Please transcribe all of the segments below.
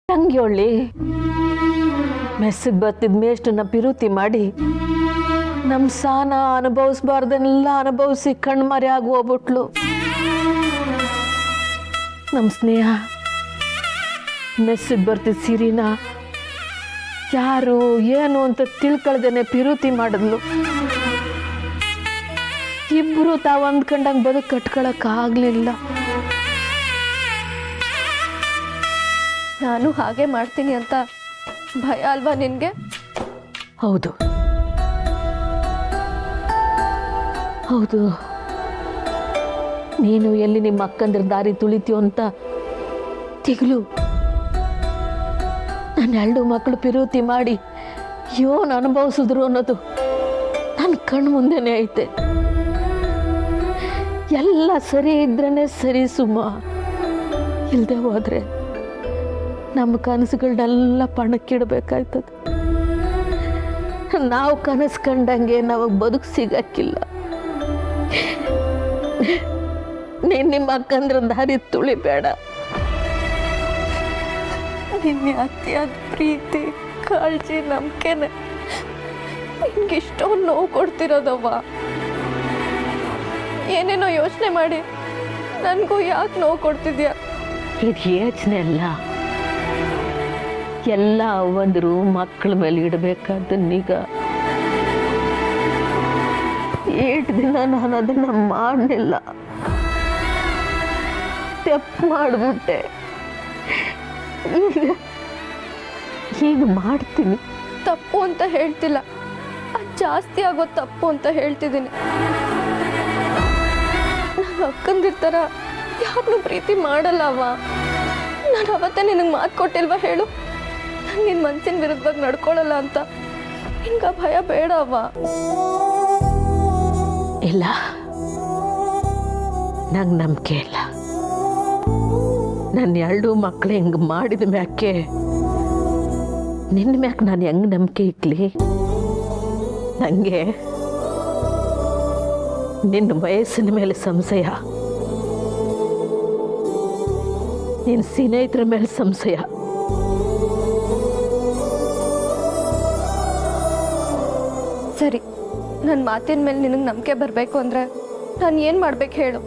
ತಂಗಿಯೊಳ್ಳಿ ಮೆಸ್ಸಿಗೆ ಬರ್ತಿದ್ ಮೇಷ್ಟನ್ನ ಪಿರುತಿ ಮಾಡಿ ನಮ್ಮ ಸಾನ ಅನುಭವಿಸ್ಬಾರ್ದನ್ನೆಲ್ಲ ಅನುಭವಿಸಿ ಕಣ್ಮರೆ ಆಗಿ ಹೋಗ್ಬಿಟ್ಲು. ನಮ್ಮ ಸ್ನೇಹ ಮೆಸ್ಸಿಗೆ ಬರ್ತಿದ್ದ ಸಿರಿನ ಯಾರು ಏನು ಅಂತ ತಿಳ್ಕೊಳ್ದೇನೆ ಪಿರುತಿ ಮಾಡಿದ್ಲು. ಇಬ್ರು ತಾವು ಅಂದ್ಕೊಂಡಂಗೆ ಬದುಕು ಕಟ್ಕೊಳಕ್ಕಾಗಲಿಲ್ಲ. ನಾನು ಹಾಗೆ ಮಾಡ್ತೀನಿ ಅಂತ ಭಯ ಅಲ್ವಾ ನಿನಗೆ? ಹೌದು ಹೌದು, ನೀನು ಎಲ್ಲಿ ನಿಮ್ಮ ಅಕ್ಕಂದ್ರ ದಾರಿ ತುಳಿತೀಯೋ ಅಂತ ತಿಗ್ಲು. ನನ್ನ 2 ಮಕ್ಕಳು ಪಿರುತಿ ಮಾಡಿ ಏನು ಅನುಭವಿಸಿದ್ರು ಅನ್ನೋದು ನನ್ನ ಕಣ್ಣು ಮುಂದೆನೇ ಐತೆ. ಎಲ್ಲ ಸರಿ ಇದ್ರೇ ಸರಿ ಸುಮ್ಮ, ಇಲ್ಲದೆ ಹೋದ್ರೆ ನಮ್ಮ ಕನಸುಗಳನ್ನೆಲ್ಲ ಪಣಕ್ಕಿಡ್ಬೇಕಾಯ್ತದೆ. ನಾವು ಕನಸು ಕಂಡಂಗೆ ನಮಗೆ ಬದುಕು ಸಿಗಕ್ಕಿಲ್ಲ. ನೀನು ನಿಮ್ಮ ಅಕ್ಕಂದ್ರ ದಾರಿ ತುಳಿಬೇಡ. ನಿನ್ನೆ ಅತಿಯಾದ ಪ್ರೀತಿ, ಕಾಳಜಿ, ನಂಬಿಕೆನೆ ನಿನ್ಗಿಷ್ಟೊಂದು ನೋವು ಕೊಡ್ತಿರೋದವ್ವ. ಏನೇನೋ ಯೋಚನೆ ಮಾಡಿ ನನಗೂ ಯಾಕೆ ನೋವು ಕೊಡ್ತಿದ್ಯಾ? ಇದು ಯೋಚನೆ ಅಲ್ಲ, ಎಲ್ಲ ಅವ್ವಂದ್ರು ಮಕ್ಕಳ ಮೇಲೆ ಇಡಬೇಕಾದನ್ನೀಗ. 8 ದಿನ ನಾನು ಅದನ್ನ ಮಾಡಲಿಲ್ಲ, ತಪ್ಪು ಮಾಡಿಬಿಟ್ಟೆ. ಈಗ ಮಾಡ್ತೀನಿ. ತಪ್ಪು ಅಂತ ಹೇಳ್ತಿಲ್ಲ, ಅದು ಜಾಸ್ತಿ ಆಗೋ ತಪ್ಪು ಅಂತ ಹೇಳ್ತಿದ್ದೀನಿ. ನನ್ನ ಅಕ್ಕಂದಿರ್ತಾರ ಯಾರನ್ನೂ ಪ್ರೀತಿ ಮಾಡಲ್ಲ ಅವ್ವ. ನಾನು ಅವತ್ತೇ ನಿನಗೆ ಮಾತು ಕೊಟ್ಟಿಲ್ವಾ ಹೇಳು, ನಾನು ನಿನ್ನ ಮನಸ್ಸಿನ ವಿರುದ್ಧವಾಗಿ ನಡ್ಕೊಳ್ಳಲ್ಲ ಅಂತ. ನಿನ್ಗೆ ಭಯ ಬೇಡ ಅವ್ವ. ಇಲ್ಲ, ನಂಗೆ ನಂಬಿಕೆ ಇಲ್ಲ. ನನ್ನ 2 ಮಕ್ಕಳು ಹೆಂಗೆ ಮಾಡಿದ ಮ್ಯಾಕೆ ನಿನ್ನ ಮ್ಯಾಕೆ ನಾನು ಹೆಂಗೆ ನಂಬಿಕೆ ಇಕ್ಲಿ? ನನಗೆ ನಿನ್ನ ವಯಸ್ಸಿನ ಮೇಲೆ ಸಂಶಯ, ನಿನ್ನ ಸ್ನೇಹಿತರ ಮೇಲೆ ಸಂಶಯ. ಸರಿ, ನನ್ನ ಮಾತಿನ ಮೇಲೆ ನಿನಗೆ ನಂಬಿಕೆ ಬರಬೇಕು ಅಂದರೆ ನಾನು ಏನು ಮಾಡ್ಬೇಕು ಹೇಳು?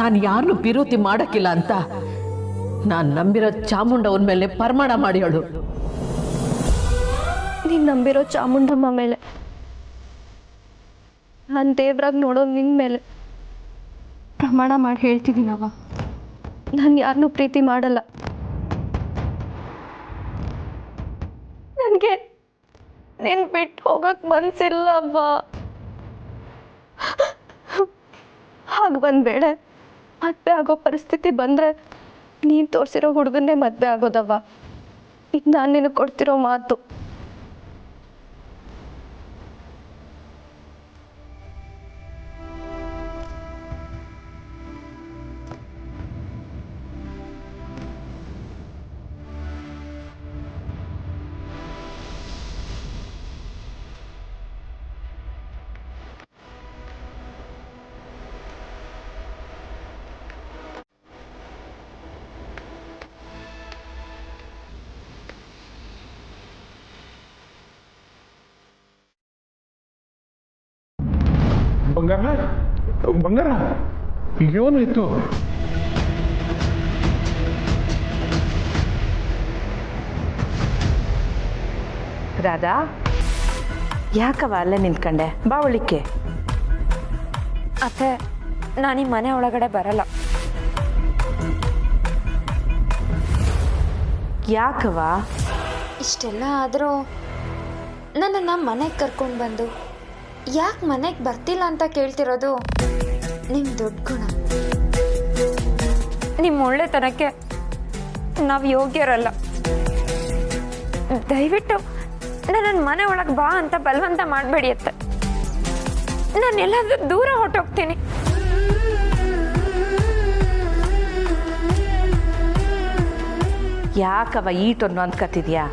ನಾನು ಯಾರನ್ನು ಪಿರುತಿ ಮಾಡಕ್ಕಿಲ್ಲ ಅಂತ ನಾನು ನಂಬಿರೋ ಚಾಮುಂಡವನ ಮೇಲೆ ಪ್ರಮಾಣ ಮಾಡಿ ಹೇಳು. ನೀನು ನಂಬಿರೋ ಚಾಮುಂಡಮ್ಮ ಮೇಲೆ, ನಾನು ದೇವ್ರಾಗ ನೋಡೋ ನಿನ್ನ ಮೇಲೆ ಪ್ರಮಾಣ ಮಾಡಿ ಹೇಳ್ತಿದ್ದೀನವ್ವ, ನಾನು ಯಾರನ್ನೂ ಪ್ರೀತಿ ಮಾಡಲ್ಲ. ನನಗೆ ನಿನ್ನ ಬಿಟ್ಟು ಹೋಗಕ್ಕೆ ಮನಸ್ಸಿಲ್ಲ ಅವ್ವ. ಹಾಗೆ ಬಂದ್ಬೇಡ, ಮದುವೆ ಆಗೋ ಪರಿಸ್ಥಿತಿ ಬಂದರೆ ನೀನು ತೋರಿಸಿರೋ ಹುಡುಗನ್ನೇ ಮದುವೆ ಆಗೋದವ್ವ. ಈಗ ನಾನು ನಿನಗೆ ಕೊಡ್ತಿರೋ ಮಾತು. ಬಂಗಾರ ಬಂಗಾರ ಏನಾಯ್ತು? ರಾಧಾ, ಯಾಕವ ಅಲ್ಲೇ ನಿಂತ್ಕೊಂಡೆ? ಬಾ ಒಳಿಕೆ. ಅತ್ತೆ, ನಾನು ಈ ಮನೆ ಒಳಗಡೆ ಬರಲ್ಲ. ಯಾಕವ? ಇಷ್ಟೆಲ್ಲ ಆದರೂ ನನ್ನನ್ನು ಮನೆಗೆ ಕರ್ಕೊಂಡು ಬಂದು ಯಾಕೆ ಮನೆಗೆ ಬರ್ತಿಲ್ಲ ಅಂತ ಕೇಳ್ತಿರೋದು ನಿಮ್ಮ ದೊಡ್ಡ ಗುಣ. ನಿಮ್ಮ ಒಳ್ಳೆತನಕ್ಕೆ ನಾವು ಯೋಗ್ಯರಲ್ಲ. ದಯವಿಟ್ಟು ನನ್ನನ್ನು ಮನೆ ಒಳಗೆ ಬಾ ಅಂತ ಬಲವಂತ ಮಾಡಬೇಡಿ ಅತ್ತೆ. ನಾನು ಎಲ್ಲಾದ್ರೂ ದೂರ ಹೊರಟೋಗ್ತೀನಿ. ಯಾಕವ ಈಟೊನ್ನು ಅಂದ್ಕತಿದ್ಯಾ?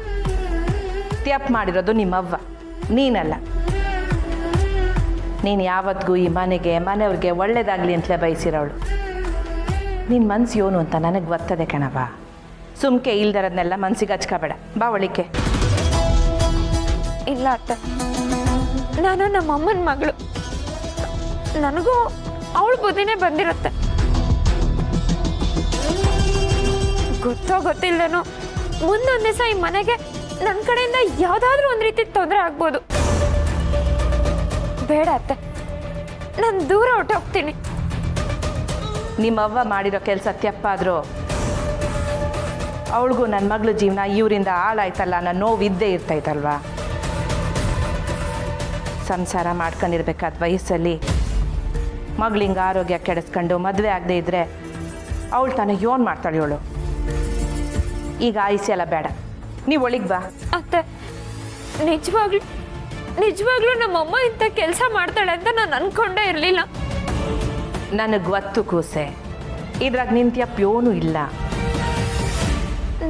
ತಪ್ಪು ಮಾಡಿರೋದು ನಿಮ್ಮವ್ವ, ನೀನಲ್ಲ. ನೀನು ಯಾವತ್ತಿಗೂ ಈ ಮನೆಗೆ ಮನೆಯವ್ರಿಗೆ ಒಳ್ಳೇದಾಗಲಿ ಅಂತಲೇ ಬಯಸಿರೋಳು. ನಿನ್ನ ಮನ್ಸು ಏನು ಅಂತ ನನಗೆ ಗೊತ್ತದೆ ಕಣವ. ಸುಮ್ಕೆ ಇಲ್ದಿರೋದನ್ನೆಲ್ಲ ಮನ್ಸಿಗೆ ಹಚ್ಕೋಬೇಡ. ಬಾ ಒಳಿಕೆ. ಇಲ್ಲ ಅತ್ತೆ, ನಾನು ನಮ್ಮ ಅಮ್ಮನ ಮಗಳು. ನನಗೂ ಅವಳ ಬುದ್ಧಿನೇ ಬಂದಿರುತ್ತೆ. ಗೊತ್ತೋ ಗೊತ್ತಿಲ್ಲದೇನೋ ಮುಂದೊಂದು ದಿವಸ ಈ ಮನೆಗೆ ನನ್ನ ಕಡೆಯಿಂದ ಯಾವುದಾದ್ರೂ ಒಂದು ರೀತಿ ತೊಂದರೆ ಆಗ್ಬೋದು. ಬೇಡ ಅತ್ತೆ, ನಾನು ದೂರ ಹೊರಟೋಗ್ತೀನಿ. ನಿಮ್ಮವ್ವ ಮಾಡಿರೋ ಕೆಲಸ ತಪ್ಪಾದರೂ ಅವಳಿಗೂ ನನ್ನ ಮಗಳ ಜೀವನ ಇವರಿಂದ ಹಾಳಾಯ್ತಲ್ಲ ಅನ್ನೋ ನೋವು ಇದ್ದೇ ಇರ್ತೈತಲ್ವಾ. ಸಂಸಾರ ಮಾಡ್ಕೊಂಡಿರ್ಬೇಕಾದ ವಯಸ್ಸಲ್ಲಿ ಮಗಳಿಂಗ ಆರೋಗ್ಯ ಕೆಡಿಸ್ಕೊಂಡು ಮದುವೆ ಆಗದೆ ಇದ್ದರೆ ಅವಳು ತಾನು ಯೋನ್ ಮಾಡ್ತಾಳೆ ಇವಳು. ಈಗ ಆಯಿಸಿ ಎಲ್ಲ ಬೇಡ, ನೀವು ಒಳಗೆ ಬಾ. ಅತ್ತೆ, ನಿಜವಾಗ್ಲೂ ನಮ್ಮಮ್ಮ ಇಂಥ ಕೆಲಸ ಮಾಡ್ತಾಳೆ ಅಂತ ನಾನು ಅನ್ಕೊಂಡೇ ಇರಲಿಲ್ಲ. ನನಗೆ ಗೊತ್ತು ಕೂಸೆ, ಇದ್ರಾಗ ನಿಂತ್ಯಪ್ಪ ಇಲ್ಲ.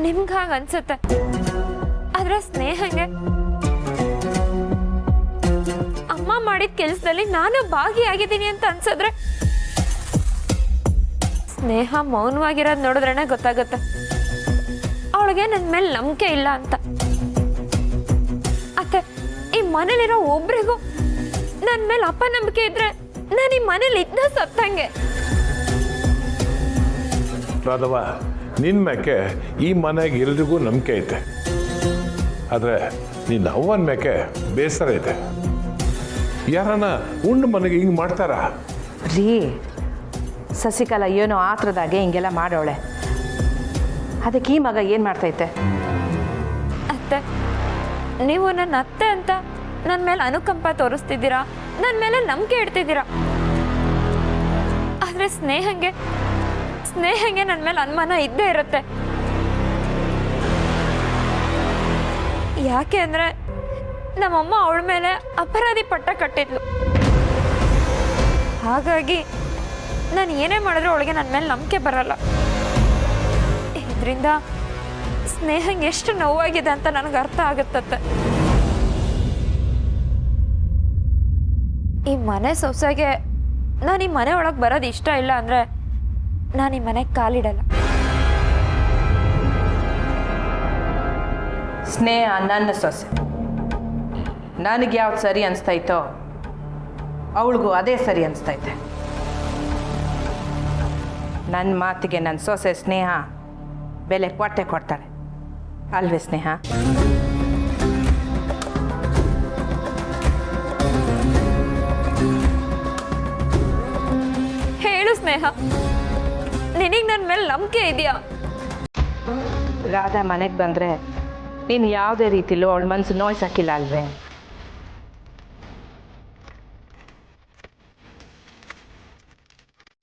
ನಿಮ್ಗೆ ಹಾಗೆ ಅನ್ಸುತ್ತೆ, ಆದ್ರೆ ಸ್ನೇಹಗೆ ಅಮ್ಮ ಮಾಡಿದ ಕೆಲಸದಲ್ಲಿ ನಾನು ಭಾಗಿಯಾಗಿದ್ದೀನಿ ಅಂತ ಅನ್ಸಿದ್ರೆ ಸ್ನೇಹ ಮೌನವಾಗಿರೋದು ನೋಡಿದ್ರೇನೆ ಗೊತ್ತಾಗುತ್ತೆ ಅವಳಿಗೆ ನನ್ನ ಮೇಲೆ ನಂಬಿಕೆ ಇಲ್ಲ ಅಂತ. ಅತ್ತೆ, ಈ ಮನೇಲಿರೋ ಒಬ್ರಿಗೂ ನನ್ನ ಮೇಲೆ ಅಪನಂಬಿಕೆ ಇದ್ರೆ ನಾನು ಈ ಮನೇಲಿ ಇದ್ದ ಸತ್ತಂಗೆ. ರಾಧವ, ನಿನ್ನ ಮ್ಯಾಕೆ ಈ ಮನೆಗೆ ಎಲ್ರಿಗೂ ನಂಬಿಕೆ ಐತೆ, ಆದರೆ ನಿನ್ನ ಅವ್ವನ ಮ್ಯಾಕೆ ಬೇಸರ ಐತೆ. ಯಾರನ್ನ ಉಂಡು ಮನೆಗೆ ಹಿಂಗೆ ಮಾಡ್ತಾರ? ರೀ, ಸಸಿಕಲಾ ಏನೋ ಆತ್ರದಾಗೆ ಹಿಂಗೆಲ್ಲ ಮಾಡೋಳೆ. ಅದಕ್ಕೆ ಈ ಮಗ ಏನು ಮಾಡ್ತೈತೆ? ಅತ್ತೆ, ನೀವು ನನ್ನ ಅತ್ತೆ ಅಂತ ನನ್ನ ಮೇಲೆ ಅನುಕಂಪ ತೋರಿಸ್ತಿದ್ದೀರಾ, ನನ್ನ ಮೇಲೆ ನಂಬಿಕೆ ಇಡ್ತಿದ್ದೀರಾ. ಆದರೆ ಸ್ನೇಹಂಗೆ ನನ್ನ ಮೇಲೆ ಅನುಮಾನ ಇದ್ದೇ ಇರುತ್ತೆ. ಯಾಕೆ ಅಂದರೆ ನಮ್ಮಮ್ಮ ಅವಳ ಮೇಲೆ ಅಪರಾಧಿ ಪಟ್ಟ ಕಟ್ಟಿದ್ಲು. ಹಾಗಾಗಿ ನಾನು ಏನೇ ಮಾಡಿದ್ರು ಅವಳಿಗೆ ನನ್ನ ಮೇಲೆ ನಂಬಿಕೆ ಬರಲ್ಲ. ಇದರಿಂದ ಸ್ನೇಹಂಗೆ ಎಷ್ಟು ನೋವಾಗಿದೆ ಅಂತ ನನಗೆ ಅರ್ಥ ಆಗುತ್ತತ್ತೆ. ಈ ಮನೆ ಸೊಸೆಗೆ ನಾನು ಈ ಮನೆ ಒಳಗೆ ಬರೋದು ಇಷ್ಟ ಇಲ್ಲ ಅಂದರೆ ನಾನು ಈ ಮನೆಗೆ ಕಾಲಿಡಲ್ಲ. ಸ್ನೇಹ ನನ್ನ ಸೊಸೆ. ನನಗೆ ಯಾವ್ದು ಸರಿ ಅನಿಸ್ತೈತೋ ಅವಳಿಗೂ ಅದೇ ಸರಿ ಅನಿಸ್ತೈತೆ. ನನ್ನ ಮಾತಿಗೆ ನನ್ನ ಸೊಸೆ ಸ್ನೇಹ ಬೆಲೆ ಕೊಡ್ತಾಳೆ ಅಲ್ವೇ ಸ್ನೇಹ? ಹೇಳು ಸ್ನೇಹ, ನಿನಗೆ ನನ್ನ ಮೇಲೆ ನಂಬಿಕೆ ಇದೆಯಾ? ರಾಧಾ ಮನೆಗೆ ಬಂದರೆ ನೀನು ಯಾವುದೇ ರೀತಿಲೂ ಅವಳ ಮನಸ್ಸು ನೋಯ್ಸಕ್ಕಿಲ್ಲ ಅಲ್ವೇ?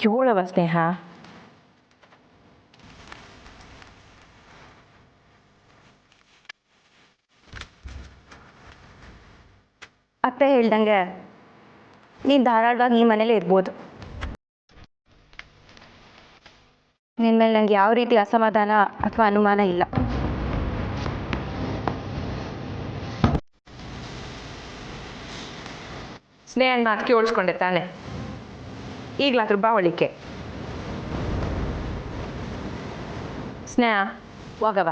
ಕೇಳವ ಸ್ನೇಹ. ಅತ್ತೆ ಹೇಳ್ದಂಗೆ ನೀನು ಧಾರಾಳವಾಗಿ ಈ ಮನೇಲಿ ಇರ್ಬೋದು. ನಿನ್ನ ಮೇಲೆ ನನಗೆ ಯಾವ ರೀತಿ ಅಸಮಾಧಾನ ಅಥವಾ ಅನುಮಾನ ಇಲ್ಲ. ಸ್ನೇಹನ ಮಾತು ಕೇಳಿಸ್ಕೊಂಡೆ ತಾನೆ? ಈಗಲಾದ್ರೂ ಬಾವಳಿಕೆ. ಸ್ನೇಹ, ಹೋಗವ,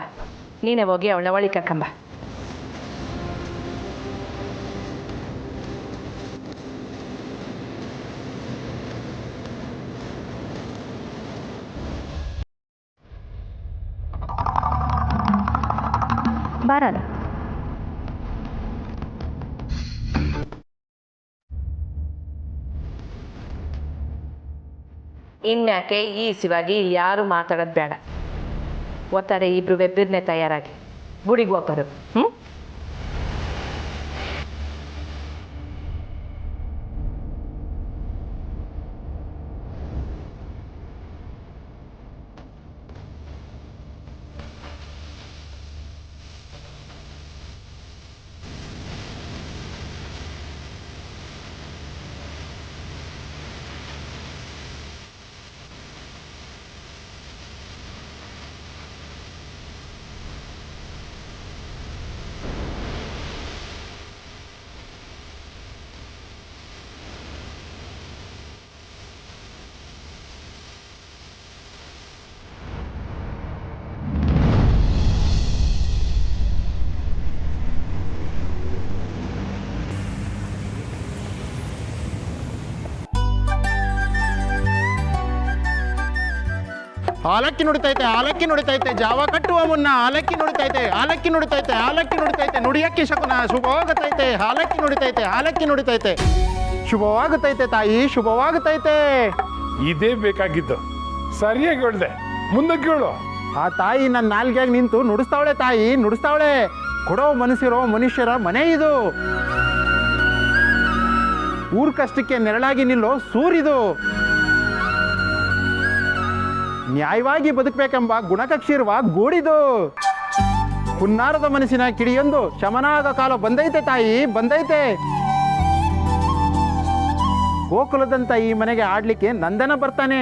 ನೀನೇ ಹೋಗಿ ಅವಳನ್ನ ಒಳಿ ಕರ್ಕೊಂಬ. ಬಾರಲ್ಲ. ಇನ್ಯಾಕೆ ಈಸಿವಾಗಿ ಯಾರು ಮಾತಾಡೋದು ಬೇಡ. ಒತ್ತಾರೆ ಇಬ್ರು ಬೆಬ್ಬಿರ್ನೆ ತಯಾರಾಗಿ ಗುಡಿಗೆ ಹೋಗ್ಬಾರು. ಆಲಕ್ಕಿ ನುಡಿತೈತೆ ಆಲಕ್ಕಿ ನುಡಿತೈತೆ ಜಾವ ಕಟ್ಟುವ ಮುನ್ನ ಆಲಕ್ಕಿ ನುಡಿತೈತೆ ಆಲಕ್ಕಿ ನುಡಿತೈತೆ ಆಲಕ್ಕಿ ನುಡಿತೈತೆ ನುಡಿಯಕ್ಕಿ ಶಕುನ ಶುಭವಾಗುತ್ತೈತೆ ಆಲಕ್ಕಿ ನುಡಿತೈತೆ ಆಲಕ್ಕಿ ನುಡಿತೈತೆ ಶುಭವಾಗುತ್ತೈತೆ ತಾಯಿ ಶುಭವಾಗುತ್ತೈತೆ. ಇದೇ ಬೇಕಾಗಿದ್ದು. ಸರಿಯಾಗಿ ಹೇಳ್ದೆ, ಮುಂದಕ್ಕೆ ಹೇಳು. ಆ ತಾಯಿ ನನ್ನ ನಾಲ್ಗೆಗೆ ನಿಂತು ನುಡಿಸ್ತಾವಳೆ ತಾಯಿ ನುಡಿಸ್ತಾವಳೆ. ಕೊಡೋ ಮನಸ್ಸಿರೋ ಮನುಷ್ಯರ ಮನೆ ಇದು. ಊರ್ ಕಷ್ಟಕ್ಕೆ ನೆರಳಾಗಿ ನಿಲ್ಲೋ ಸೂರಿದು. ನ್ಯಾಯವಾಗಿ ಬದುಕಬೇಕೆಂಬ ಗುಣಕಕ್ಷಿರುವ ಗೂಡಿದು. ಹುನ್ನಾರದ ಮನಸ್ಸಿನ ಕಿಡಿಯೊಂದು ಶಮನ ಆಗೋ ಕಾಲ ಬಂದೈತೆ ತಾಯಿ ಬಂದೈತೆ. ಗೋಕುಲದಂತ ಈ ಮನೆಗೆ ಆಡ್ಲಿಕ್ಕೆ ನಂದನ ಬರ್ತಾನೆ.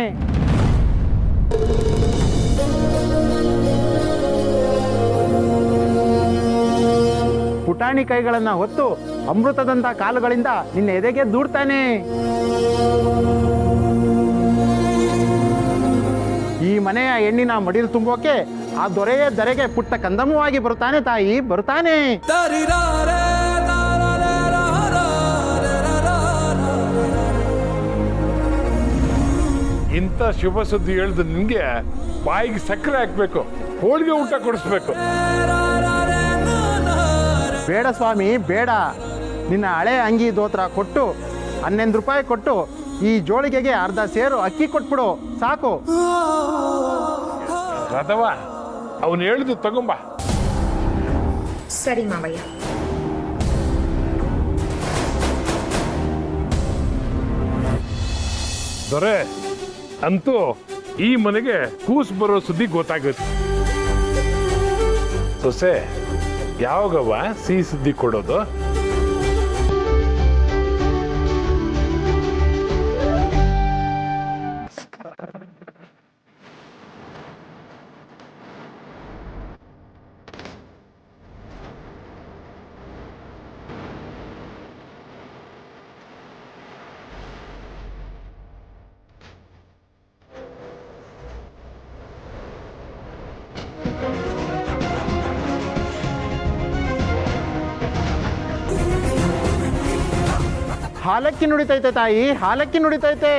ಪುಟಾಣಿ ಕೈಗಳನ್ನ ಹೊತ್ತು ಅಮೃತದಂತ ಕಾಲುಗಳಿಂದ ನಿನ್ನ ಎದೆಗೆ ದೂಡ್ತಾನೆ. ಈ ಮನೆಯ ಹೆಣ್ಣಿನ ಮಡಿಲು ತುಂಬೋಕೆ ಆ ದೊರೆಯ ಧರೆಗೆ ಪುಟ್ಟ ಕಂದಮವಾಗಿ ಬರುತ್ತಾನೆ ತಾಯಿ ಬರುತ್ತಾನೆ. ಇಂಥ ಶುಭ ಸುದ್ದಿ ಹೇಳ್ದು ನಿನ್ಗೆ ಬಾಯಿಗೆ ಸಕ್ಕರೆ ಹಾಕ್ಬೇಕು, ಹೋಳಿಗೆ ಊಟ ಕೊಡಿಸ್ಬೇಕು. ಬೇಡ ಸ್ವಾಮಿ ಬೇಡ. ನಿನ್ನ ಹಳೆ ಅಂಗಿ ದೋತ್ರ ಕೊಟ್ಟು 11 ರೂಪಾಯಿ ಕೊಟ್ಟು ಈ ಜೋಳಿಗೆಗೆ ಅರ್ಧ ಸೇರು ಅಕ್ಕಿ ಕೊಟ್ಬಿಡು ಸಾಕು. ರಥವ ಅವನು ಹೇಳಿದ್ದು ತಗೊಂಬ. ಸರಿ ಮಾವಯ್ಯ. ದೊರೆ, ಅಂತೂ ಈ ಮನೆಗೆ ಕೂಸು ಬರೋ ಸುದ್ದಿ ಗೊತ್ತಾಗುತ್ತೆ. ಸೊಸೆ, ಯಾವಾಗವ ಸಿಹಿ ಸುದ್ದಿ ಕೊಡೋದು? ಹಾಲಕ್ಕಿ ನುಡಿತೈತೆ ತಾಯಿ ಹಾಲಕ್ಕಿ ನುಡಿತೈತೆ.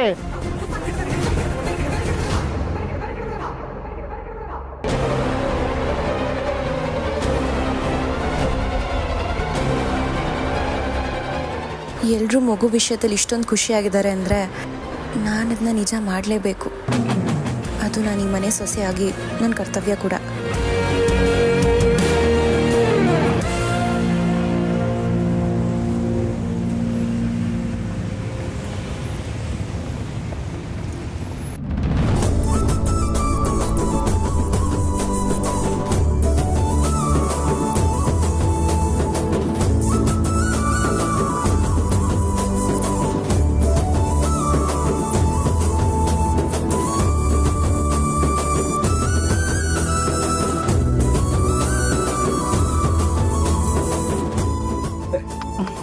ಎಲ್ಲರೂ ಮಗು ವಿಷಯದಲ್ಲಿ ಇಷ್ಟೊಂದು ಖುಷಿಯಾಗಿದ್ದಾರೆ ಅಂದರೆ ನಾನು ಇದನ್ನ ನಿಜ ಮಾಡಲೇಬೇಕು. ಅದು ನಾನು ಈ ಮನೆ ಸೊಸೆಯಾಗಿ ನನ್ನ ಕರ್ತವ್ಯ ಕೂಡ.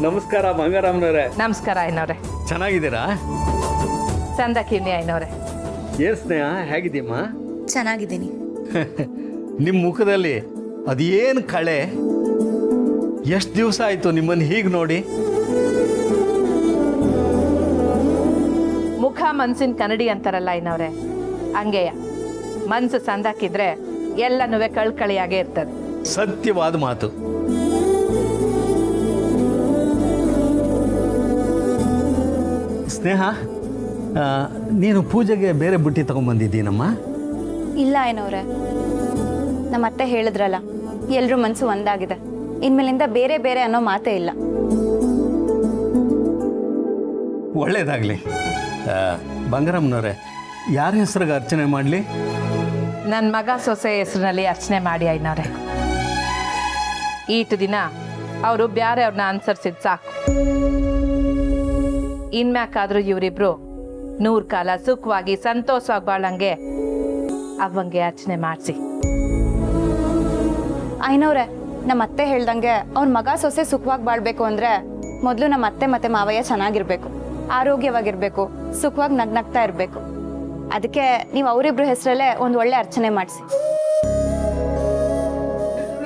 ನಮಸ್ಕಾರ ಮಂಗಾರಾಮ್ನವ್ರೆ. ನಮಸ್ಕಾರ ಐನವ್ರೆ. ಚೆನ್ನಾಗಿದ್ದೀರಾ? ಸಂದಕಿನಿ ಐನವ್ರೆ. ಏನ್ ಸ್ನೇಹ, ಹೇಗಿದ್ದೀಮ್ಮ? ಚೆನ್ನಾಗಿದ್ದೀನಿ. ನಿಮ್ಮ ಮುಖದಲ್ಲಿ ಅದೇನು ಕಳೆ. ಎಷ್ಟು ದಿವಸ ಆಯಿತು ನಿಮ್ಮನ್ನು ಹೀಗೆ ನೋಡಿ. ಮುಖ ಮನ್ಸಿನ ಕನ್ನಡಿ ಅಂತಾರಲ್ಲ ಐನವ್ರೆ, ಹಂಗೆಯ ಮನ್ಸು ಸಂದಾಕಿದ್ರೆ ಎಲ್ಲನೂ ಕಳ್ಕಳಿಯಾಗೇ ಇರ್ತದೆ. ಸತ್ಯವಾದ ಮಾತು. ಸ್ನೇಹ, ನೀನು ಪೂಜೆಗೆ ಬೇರೆ ಬುಟ್ಟಿ ತಗೊಂಡ್ಬಂದಿದ್ದೀನಮ್ಮ? ಇಲ್ಲ ಏನವ್ರೆ, ನಮ್ಮ ಅತ್ತೆ ಹೇಳಿದ್ರಲ್ಲ, ಎಲ್ಲರೂ ಮನಸ್ಸು ಒಂದಾಗಿದೆ. ಇನ್ಮೇಲಿಂದ ಬೇರೆ ಬೇರೆ ಅನ್ನೋ ಮಾತೇ ಇಲ್ಲ. ಒಳ್ಳೇದಾಗಲಿ. ಬಂಗಾರಮ್ಮನವ್ರೆ, ಯಾರ ಹೆಸ್ರಿಗೆ ಅರ್ಚನೆ ಮಾಡಲಿ? ನನ್ನ ಮಗ ಸೊಸೆ ಹೆಸರಿನಲ್ಲಿ ಅರ್ಚನೆ ಮಾಡಿ ಐನವ್ರೆ. ಈಟು ದಿನ ಅವರು ಬ್ಯಾರೆ ಅವ್ರನ್ನ ಅನುಸರಿಸಿದ್ ಸಾಕು. ಇನ್ಮ್ಯಾಕಾದ್ರೂ ಇವರಿಬ್ರು 100 ಕಾಲ ಸುಖವಾಗಿ ಸಂತೋಷವಾಗಿ ಬಾಳಂಗೆ ಅವಂಗೆ ಅರ್ಚನೆ ಮಾಡಿಸಿ. ಐನವ್ರೆ, ನಮ್ಮ ಅತ್ತೆ ಹೇಳ್ದಂಗೆ ಅವ್ನ ಮಗ ಸೊಸೆ ಸುಖವಾಗಿ ಬಾಳ್ಬೇಕು ಅಂದ್ರೆ ಮೊದಲು ನಮ್ಮ ಅತ್ತೆ ಮತ್ತೆ ಮಾವಯ್ಯ ಚೆನ್ನಾಗಿರ್ಬೇಕು, ಆರೋಗ್ಯವಾಗಿರ್ಬೇಕು, ಸುಖವಾಗಿ ನಗ್ನಗ್ತಾ ಇರಬೇಕು. ಅದಕ್ಕೆ ನೀವು ಅವರಿಬ್ರು ಹೆಸರಲ್ಲೇ ಒಂದು ಒಳ್ಳೆ ಅರ್ಚನೆ ಮಾಡಿಸಿ.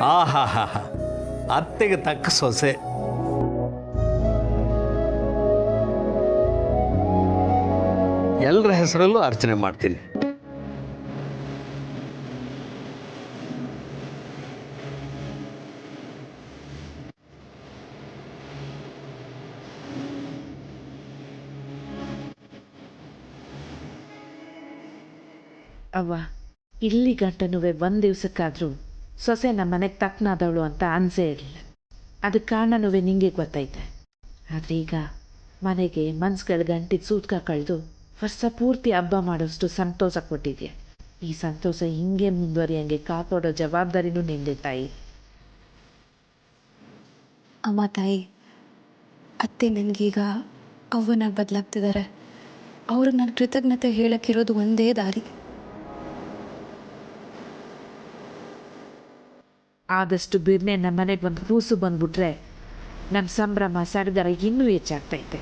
ಹಾ, ಅತ್ತೆಗೆ ತಕ್ಕ ಸೊಸೆ. ಎಲ್ಲರ ಹೆಸರಲ್ಲೂ ಅರ್ಚನೆ ಮಾಡ್ತೀನಿ. ಅವ್ವ ಇಲ್ಲಿ ಗಂಟನೂ ಒಂದು ದಿವ್ಸಕ್ಕಾದರೂ ಸೊಸೆ ನಮ್ಮ ಮನೆಗೆ ತಕ್ಕನಾದವಳು ಅಂತ ಅನ್ಸೇ ಇರಲಿಲ್ಲ. ಅದಕ್ಕೆ ಕಾರಣನೂ ನಿಂಗೆ ಗೊತ್ತೈತೆ. ಆದರೆ ಈಗ ಮನೆಗೆ ಮನ್ಸುಗಳ ಗಂಟಿಗೆ ಸೂತ್ಕ ಕಳೆದು ವರ್ಷ ಪೂರ್ತಿ ಹಬ್ಬ ಮಾಡೋಷ್ಟು ಸಂತೋಷ ಕೊಟ್ಟಿದ್ಯಾ. ಈ ಸಂತೋಷ ಹಿಂಗೆ ಮುಂದುವರಿಯಂಗೆ ಕಾಪಾಡೋ ಜವಾಬ್ದಾರಿನೂ ನಿಂದೆ ತಾಯಿ. ಅಮ್ಮ ತಾಯಿ, ಅತ್ತೆ ನನಗೀಗ ಅವ್ವನಾಗಿ ಬದಲಾಗ್ತಿದ್ದಾರೆ. ಅವ್ರಿಗೆ ನಾನು ಕೃತಜ್ಞತೆ ಹೇಳಕ್ಕಿರೋದು ಒಂದೇ ದಾರಿ. ಆದಷ್ಟು ಬಿರ್ನೆ ನಮ್ಮ ಮನೆಗೆ ಒಂದು ಕೂಸು ಬಂದ್ಬಿಟ್ರೆ ನಮ್ಮ ಸಂಭ್ರಮ ಸಡಗರ ಇನ್ನೂ ಹೆಚ್ಚಾಗ್ತೈತೆ.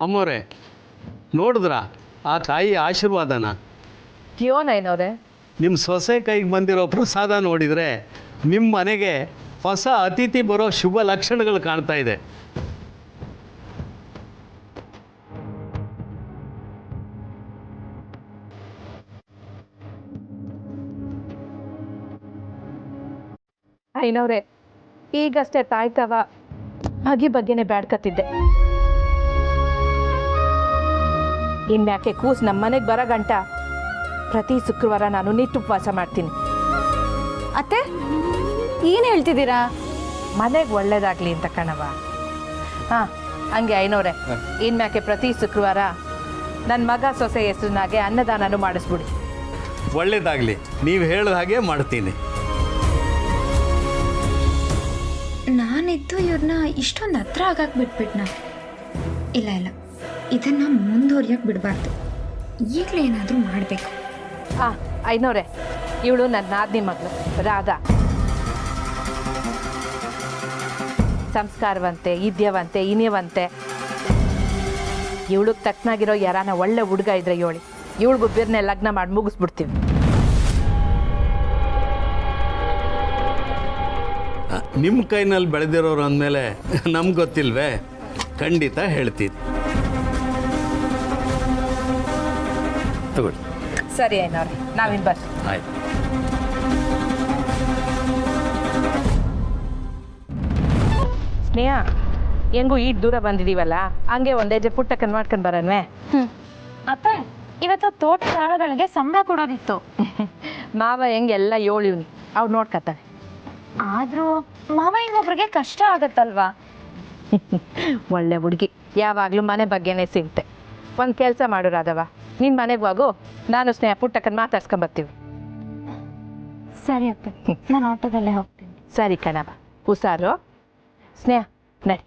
ಅಮ್ಮೋರೆ, ನೋಡಿದ್ರಾ ಆ ತಾಯಿ ಆಶೀರ್ವಾದನ? ಏನವ್ರೆ? ನಿಮ್ಮ ಸೊಸೆ ಕೈಗೆ ಬಂದಿರೋ ಪ್ರಸಾದ ನೋಡಿದರೆ ನಿಮ್ಮ ಮನೆಗೆ ಹೊಸ ಅತಿಥಿ ಬರೋ ಶುಭ ಲಕ್ಷಣಗಳು ಕಾಣ್ತಾ ಇದೆ. ಐನವ್ರೆ, ಈಗಷ್ಟೇ ತಾಯ್ತವ ಅಗಿ ಬಗ್ಗೆನೇ ಬ್ಯಾಡ್ಕತ್ತಿದ್ದೆ. ಇನ್ಯಾಕೆ ಕೂಸ್ ನಮ್ಮ ಮನೆಗೆ ಬರೋ ಗಂಟ ಪ್ರತಿ ಶುಕ್ರವಾರ ನಾನು ನಿಟ್ಟು ಉಪವಾಸ ಮಾಡ್ತೀನಿ. ಅತ್ತೆ ಏನು ಹೇಳ್ತಿದ್ದೀರಾ? ಮನೆಗೆ ಒಳ್ಳೇದಾಗ್ಲಿ ಅಂತ ಕಣವ. ಹಾಂ, ಹಂಗೆ ಐನವ್ರೆ, ಇನ್ಮ್ಯಾಕೆ ಪ್ರತಿ ಶುಕ್ರವಾರ ನನ್ನ ಮಗ ಸೊಸೆ ಹೆಸರಿನಾಗೆ ಅನ್ನದಾನನೂ ಮಾಡಿಸ್ಬಿಡಿ. ಒಳ್ಳೇದಾಗಲಿ, ನೀವು ಹೇಳಿದ ಹಾಗೆ ಮಾಡ್ತೀನಿ. ನಾನಿದ್ದು ಇವ್ರನ್ನ ಇಷ್ಟೊಂದು ಹತ್ರ ಆಗಕ್ಕೆ ಬಿಟ್ಬಿಟ್ನ. ಇಲ್ಲ ಇಲ್ಲ, ಇದನ್ನು ಮುಂದುವರಿಯೋಕೆ ಬಿಡಬಾರ್ದು. ಈಗಲೇ ಏನಾದರೂ ಮಾಡಬೇಕು. ಐನವ್ರೆ, ಇವಳು ನನ್ನ ನಾದಿನಿ ಮಗಳು ರಾಧಾ. ಸಂಸ್ಕಾರವಂತೆ, ಇದ್ಯವಂತೆ, ಇನಿಯವಂತೆ. ಇವಳಿಗೆ ತಕ್ಕನಾಗಿರೋ ಯಾರಾನ ಒಳ್ಳೆ ಹುಡುಗ ಇದ್ರೆ ಹೇಳಿ, ಇವಳಿಗೂ ಬಿರ್ನೆ ಲಗ್ನ ಮಾಡಿ ಮುಗಿಸ್ಬಿಡ್ತೀವಿ. ನಿಮ್ಮ ಕೈನಲ್ಲಿ ಬೆಳೆದಿರೋರು ಅಂದಮೇಲೆ ನಮ್ಗೆ ಗೊತ್ತಿಲ್ವೇ? ಖಂಡಿತ ಹೇಳ್ತೀನಿ. ತಗೊಳ್ಳಿ. ಸರಿ ಐನವ್ರೆ, ನಾವಿನ್ ಬರ್ರಿ. ಆಯ್ತು. ಸ್ನೇಹ, ಹೆಂಗೂ ಈಟ್ ದೂರ ಬಂದಿದ್ದೀವಲ್ಲ, ಹಂಗೆ ಒಂದೇ ಪುಟ್ಟಕ್ಕನ್ ಮಾಡ್ಕೊಂಡು ಬರನ್ವೇ? ಅತ್ತೆ, ಇವತ್ತು ತೋಟದ ಆಳುಗಳಿಗೆ ಸಂಬಳ ಕೊಡೋದಿತ್ತು. ಮಾವ ಹೆಂಗೆಲ್ಲ ಹೇಳಿವ್ನಿ, ಅವ್ರು ನೋಡ್ಕತ್ತಾನೆ. ಆದರೂ ಮಾವ ಇನ್ನೊಬ್ರಿಗೆ ಕಷ್ಟ ಆಗತ್ತಲ್ವಾ? ಒಳ್ಳೆ ಹುಡುಗಿ, ಯಾವಾಗಲೂ ಮನೆ ಬಗ್ಗೆನೇ ಸಿಗುತ್ತೆ. ಒಂದು ಕೆಲಸ ಮಾಡು ರಾಧವ, ನಿನ್ನ ಮನೆಗೆ ಹೋಗು, ನಾನು ಸ್ನೇಹ ಪುಟ್ಟಕ್ಕನ್ ಮಾತಾಡ್ಸ್ಕೊಂಬರ್ತೀವಿ. ಸರಿ ಅತ್ತೆ, ನಾನು ಆಟೋದಲ್ಲೇ ಹೋಗ್ತೀನಿ. ಸರಿ ಕಣವ, ಹುಷಾರು. ಸ್ನೇಹ ನಡಿ.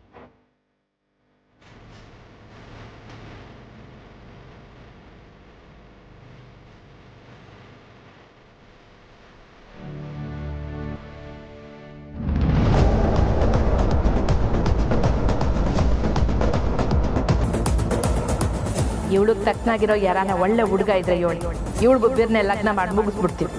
ಇವಳಿಗೆ ತಕ್ಕನಾಗಿರೋ ಯಾರಾನ ಒಳ್ಳೆ ಹುಡುಗ ಇದ್ರೆ ಹೇಳಿ, ಇವಳಿಗೂ ಬಿರ್ನೆ ಲಗ್ನ ಮಾಡಿ ಮುಗಿಸ್ಬಿಡ್ತೀವಿ.